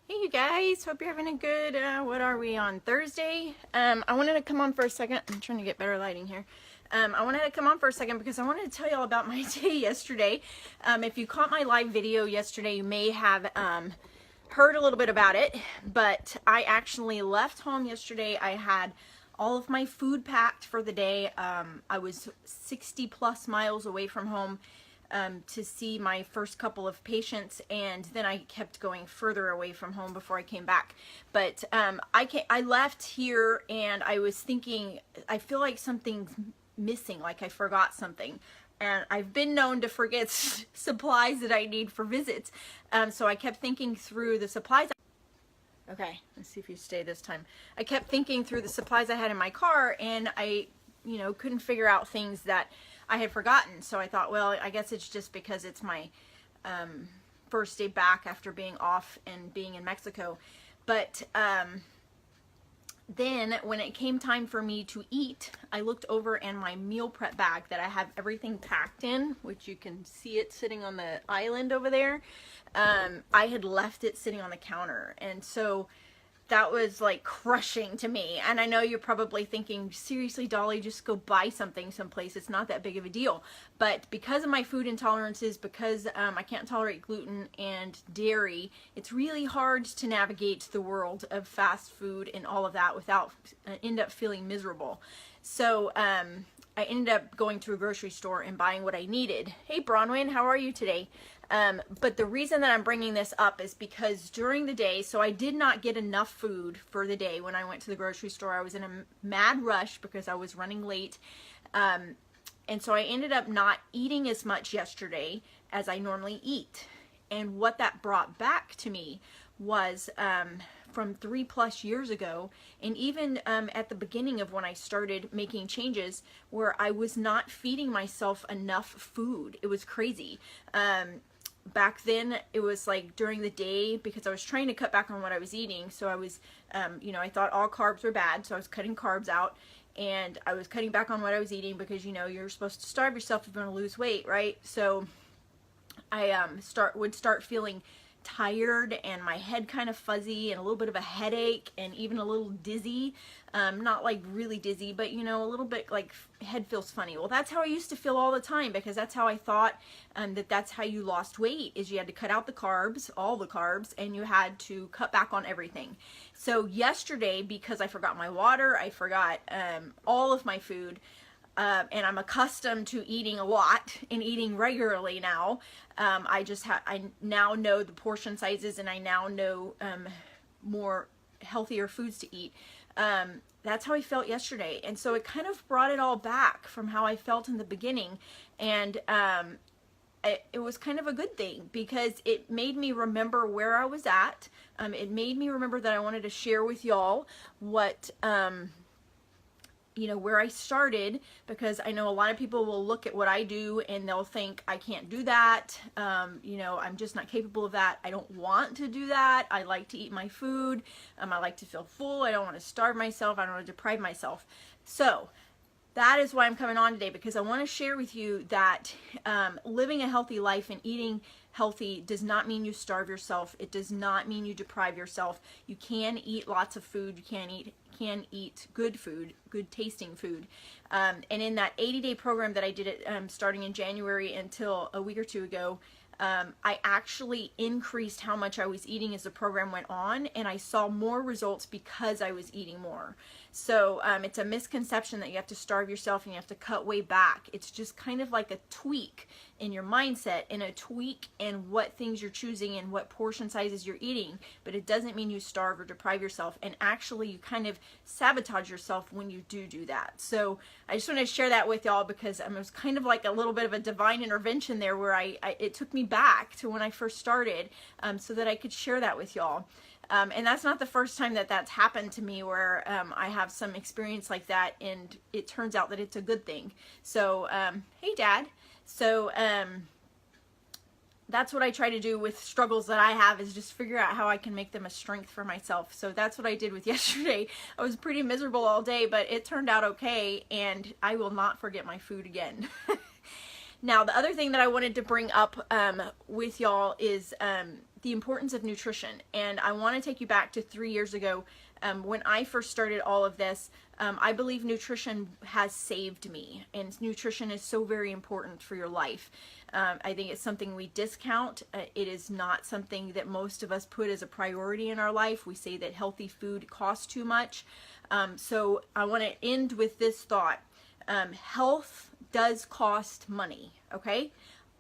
Hey you guys, hope you're having a good, what are we on, Thursday? I wanted to come on for a second. I'm trying to get better lighting here. I wanted to come on for a second because I wanted to tell y'all about my day yesterday. If you caught my live video yesterday, you may have heard a little bit about it, but I actually left home yesterday. I had all of my food packed for the day. I was 60 plus miles away from home to see my first couple of patients, and then I kept going further away from home before I came back. But I left here and I was thinking, I feel like something's missing, like I forgot something. And I've been known to forget supplies that I need for visits. So I kept thinking through the supplies. Okay, let's see if you stay this time. I kept thinking through the supplies I had in my car, and I, couldn't figure out things that I had forgotten. So I thought, well, I guess it's just because it's my first day back after being off and being in Mexico. But then when it came time for me to eat, I looked over in my meal prep bag that I have everything packed in, which you can see it sitting on the island over there. I had left it sitting on the counter, and so that was like crushing to me. And I know you're probably thinking, seriously, Dolly, just go buy something someplace. It's not that big of a deal. But because of my food intolerances, because I can't tolerate gluten and dairy, it's really hard to navigate the world of fast food and all of that without end up feeling miserable. So I ended up going to a grocery store and buying what I needed. Hey, Bronwyn, how are you today? But the reason that I'm bringing this up is because during the day, so I did not get enough food for the day when I went to the grocery store. I was in a mad rush because I was running late. And so I ended up not eating as much yesterday as I normally eat. And what that brought back to me was from 3+ years ago, and even at the beginning of when I started making changes, where I was not feeding myself enough food. It was crazy. Back then it was like during the day, because I was trying to cut back on what I was eating. So I was, I thought all carbs were bad, so I was cutting carbs out, and I was cutting back on what I was eating because, you're supposed to starve yourself if you want to lose weight, right? So I would start feeling tired and my head kind of fuzzy and a little bit of a headache and even a little dizzy. Not like really dizzy, but a little bit like head feels funny. Well, that's how I used to feel all the time, because that's how I thought that's how you lost weight, is you had to cut out the carbs, all the carbs, and you had to cut back on everything. So yesterday, because I forgot my water, I forgot all of my food, and I'm accustomed to eating a lot and eating regularly now. I now know the portion sizes, and I now know more healthier foods to eat. That's how I felt yesterday, and so it kind of brought it all back from how I felt in the beginning, and it was kind of a good thing, because it made me remember where I was at. It made me remember that I wanted to share with y'all what where I started, because I know a lot of people will look at what I do and they'll think I can't do that. I'm just not capable of that. I don't want to do that. I like to eat my food. I like to feel full. I don't want to starve myself. I don't want to deprive myself. So that is why I'm coming on today, because I want to share with you that living a healthy life and eating healthy does not mean you starve yourself. It does not mean you deprive yourself. You can eat lots of food. You can eat good food, good tasting food. And in that 80-day program that I did it starting in January until a week or two ago, I actually increased how much I was eating as the program went on, and I saw more results because I was eating more. So it's a misconception that you have to starve yourself and you have to cut way back. It's just kind of like a tweak in your mindset and a tweak in what things you're choosing and what portion sizes you're eating, but it doesn't mean you starve or deprive yourself, and actually you kind of sabotage yourself when you do that. So I just want to share that with y'all, because it was kind of like a little bit of a divine intervention there, where it took me back to when I first started, so that I could share that with y'all. And that's not the first time that that's happened to me, where I have some experience like that, and it turns out that it's a good thing. So hey Dad. So that's what I try to do with struggles that I have, is just figure out how I can make them a strength for myself. So that's what I did with yesterday. I was pretty miserable all day, but it turned out okay, and I will not forget my food again. Now, the other thing that I wanted to bring up with y'all is the importance of nutrition. And I want to take you back to 3 years ago when I first started all of this. I believe nutrition has saved me, and nutrition is so very important for your life. I think it's something we discount. It is not something that most of us put as a priority in our life. We say that healthy food costs too much. So I want to end with this thought. Health does cost money, okay?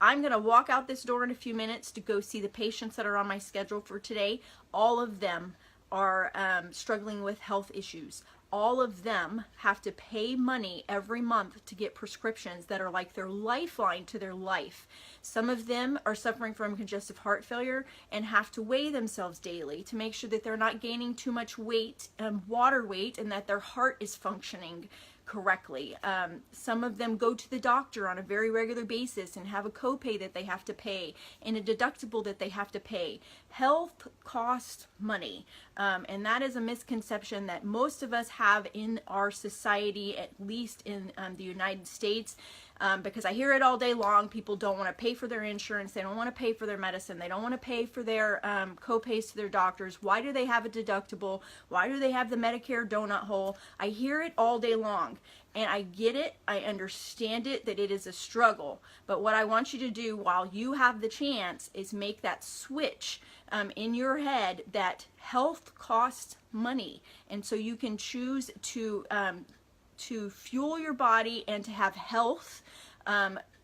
I'm going to walk out this door in a few minutes to go see the patients that are on my schedule for today. All of them are struggling with health issues. All of them have to pay money every month to get prescriptions that are like their lifeline to their life. Some of them are suffering from congestive heart failure and have to weigh themselves daily to make sure that they're not gaining too much weight, water weight, and that their heart is functioning correctly. Some of them go to the doctor on a very regular basis and have a copay that they have to pay and a deductible that they have to pay. Health costs money, and that is a misconception that most of us have in our society, at least in the United States. Because I hear it all day long. People don't want to pay for their insurance. They don't want to pay for their medicine. They don't want to pay for their co-pays to their doctors. Why do they have a deductible? Why do they have the Medicare donut hole? I hear it all day long. And I get it. I understand it, that it is a struggle. But what I want you to do while you have the chance is make that switch in your head that health costs money. And so you can choose to fuel your body and to have health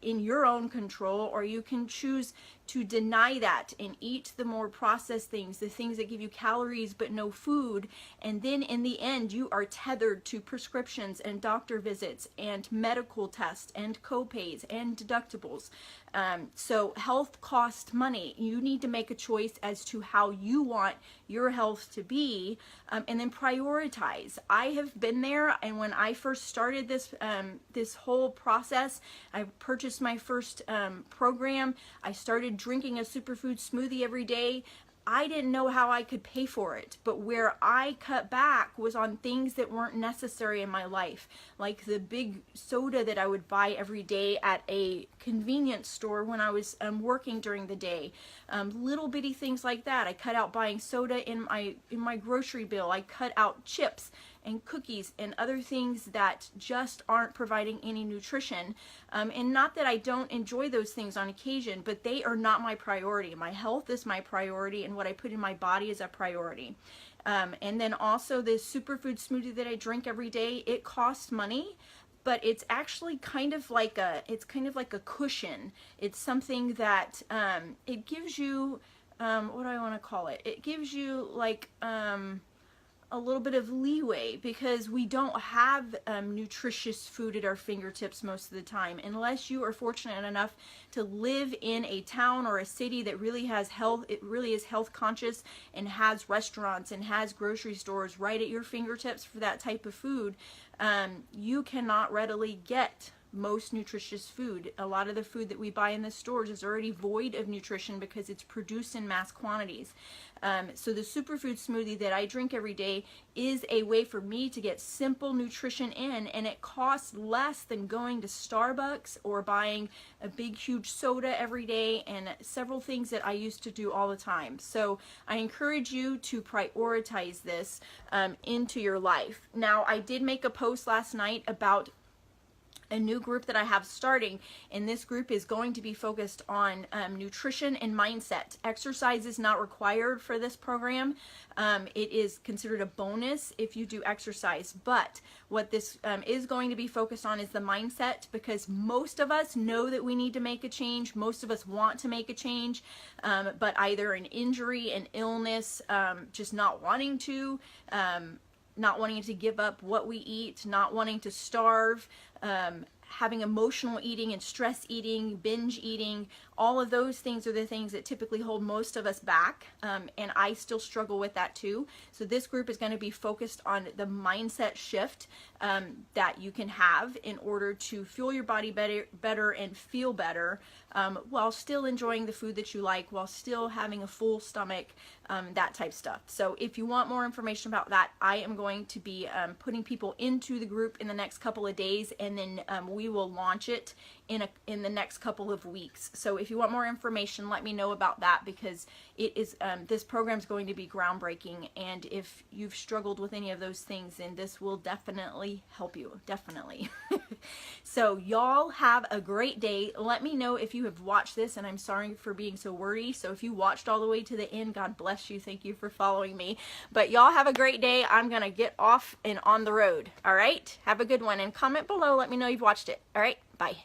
in your own control, or you can choose to deny that and eat the more processed things, the things that give you calories but no food, and then in the end you are tethered to prescriptions and doctor visits and medical tests and co-pays and deductibles. So health costs money. You need to make a choice as to how you want your health to be, and then prioritize. I have been there, and when I first started this whole process, I purchased my first program. I started drinking a superfood smoothie every day. I didn't know how I could pay for it, but where I cut back was on things that weren't necessary in my life, like the big soda that I would buy every day at a convenience store when I was working during the day. Little bitty things like that. I cut out buying soda in my grocery bill. I cut out chips and cookies and other things that just aren't providing any nutrition. And not that I don't enjoy those things on occasion, but they are not my priority. My health is my priority, and what I put in my body is a priority. And then also this superfood smoothie that I drink every day, it costs money, but it's actually kind of like a cushion. It's something that it gives you, what do I want to call it? It gives you like a little bit of leeway, because we don't have nutritious food at our fingertips most of the time, unless you are fortunate enough to live in a town or a city that really has health, it really is health conscious and has restaurants and has grocery stores right at your fingertips for that type of food. You cannot readily get most nutritious food. A lot of the food that we buy in the stores is already void of nutrition because it's produced in mass quantities. So the superfood smoothie that I drink every day is a way for me to get simple nutrition in, and it costs less than going to Starbucks or buying a big huge soda every day and several things that I used to do all the time. So I encourage you to prioritize this into your life. Now, I did make a post last night about a new group that I have starting, and this group is going to be focused on nutrition and mindset. Exercise is not required for this program. It is considered a bonus if you do exercise, but what this is going to be focused on is the mindset, because most of us know that we need to make a change. Most of us want to make a change, but either an injury, an illness, just not wanting to give up what we eat, not wanting to starve, having emotional eating and stress eating, binge eating. All of those things are the things that typically hold most of us back, and I still struggle with that too. So this group is going to be focused on the mindset shift that you can have in order to fuel your body better and feel better, while still enjoying the food that you like, while still having a full stomach, that type stuff. So if you want more information about that, I am going to be putting people into the group in the next couple of days, and then we will launch it in the next couple of weeks. So if you want more information, let me know about that, because it is this program is going to be groundbreaking, and if you've struggled with any of those things, then this will definitely help you, definitely. So y'all have a great day. Let me know if you have watched this, and I'm sorry for being so wordy. So if you watched all the way to the end, God bless you. Thank you for following me. But y'all have a great day. I'm gonna get off and on the road. All right, have a good one, and comment below, let me know you've watched it. All right, bye.